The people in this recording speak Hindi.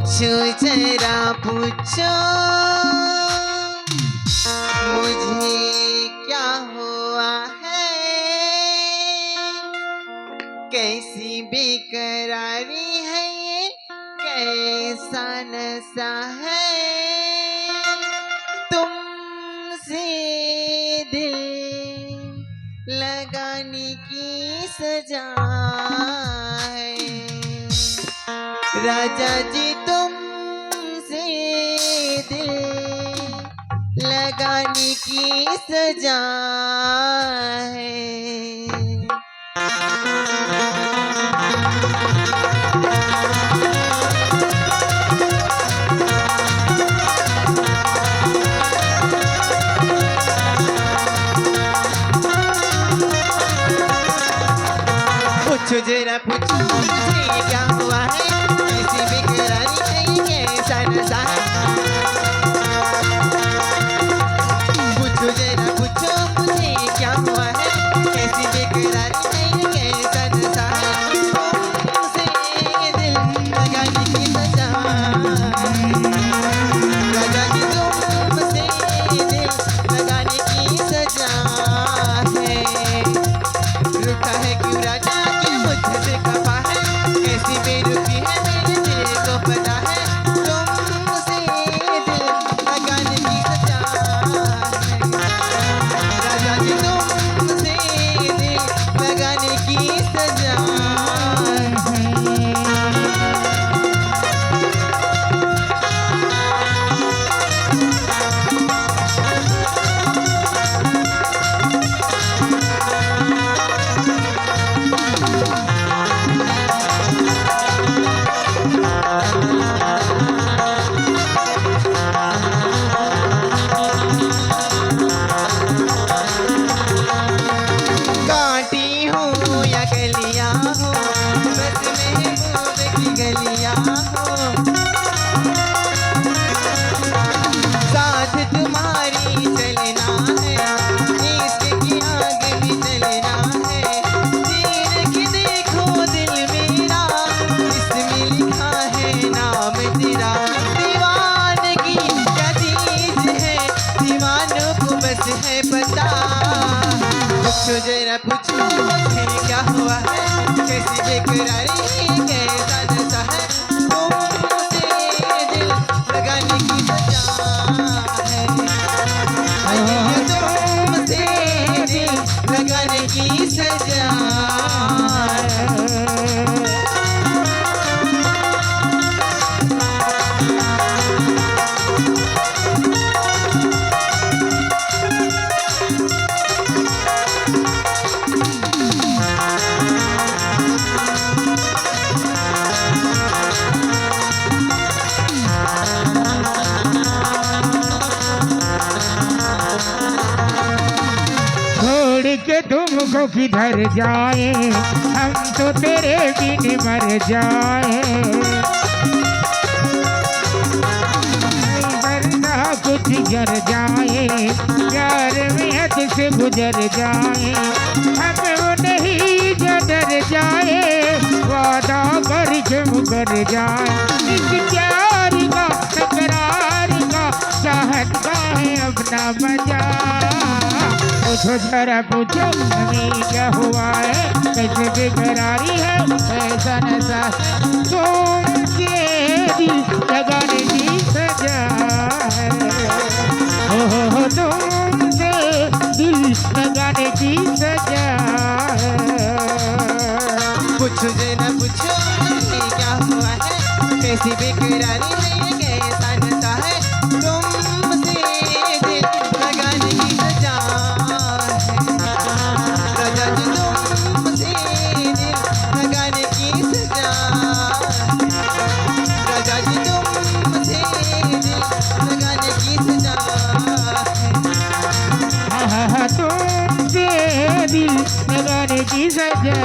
पूछो जरा पूछो मुझे क्या हुआ है, कैसी बेकरारी है ये, कैसा नशा है, तुमसे दिल लगाने की सजा है। राजा जी तुमसे दिल लगाने की सजा है। पूछो जरा पूछो मुझे क्या हुआ है, कैसी बेकरारी है ये, कैसा नशा है। पूछो जरा पूछो मुझे क्या हुआ है, कैसी बेकरारी है ये, कैसा नशा है, तुमसे दिल लगाने की सजा। राजा जी तुमसे दिल लगाने की सजा है। रुका है क्यों राजा मुझसे खफा है, कैसी बेरुखी है मेरे दिल को पता है, तुमसे दिल लगाने की सजा है। राजा जी तुमसे दिल लगाने की सजा है। काटी हो या गलियां हो, बस महबूब की गलियां हो, साथ तुम्हारी चलना है, इश्क की आग में जलना है। चीर के देखो दिल मेरा, इसमें लिखा है नाम तेरा। दीवानगी क्या चीज है, दीवानों को बस है पता। पूछो जरा पूछो मुझे क्या हुआ है, कैसी बेकरारी है, कैसा नशा है, तुमसे दिल लगाने की सजा है। तुमसे दिल लगाने की सजा है। छोड़ के तुमको किधर जाए, हम तो तेरे बिन मर जाए। वरना कुछ जर जाए, प्यार में हद से गुजर जाए। हम वो नहीं जो डर जाए, वादा कर के मुकर जाए। इस प्यार का तकरार का चाहत का है अपना मजा। पूछो जरा पूछो हमें क्या हुआ है, कैसे बेकरारी है, कैसा नशा है, तुमसे दिल लगाने की सजा है। हो तुमसे दिल लगाने की सजा है। पूछो जरा पूछो मुझे क्या हुआ है, कैसी बेकरारी है ये, कैसा नशा है, तुमसे दिल लगाने की सजा है। राजा जी तुमसे दिल लगाने की सजा है। राजा जी तुमसे दिल लगाने की सजा है। तुमसे दिल लगाने की सजा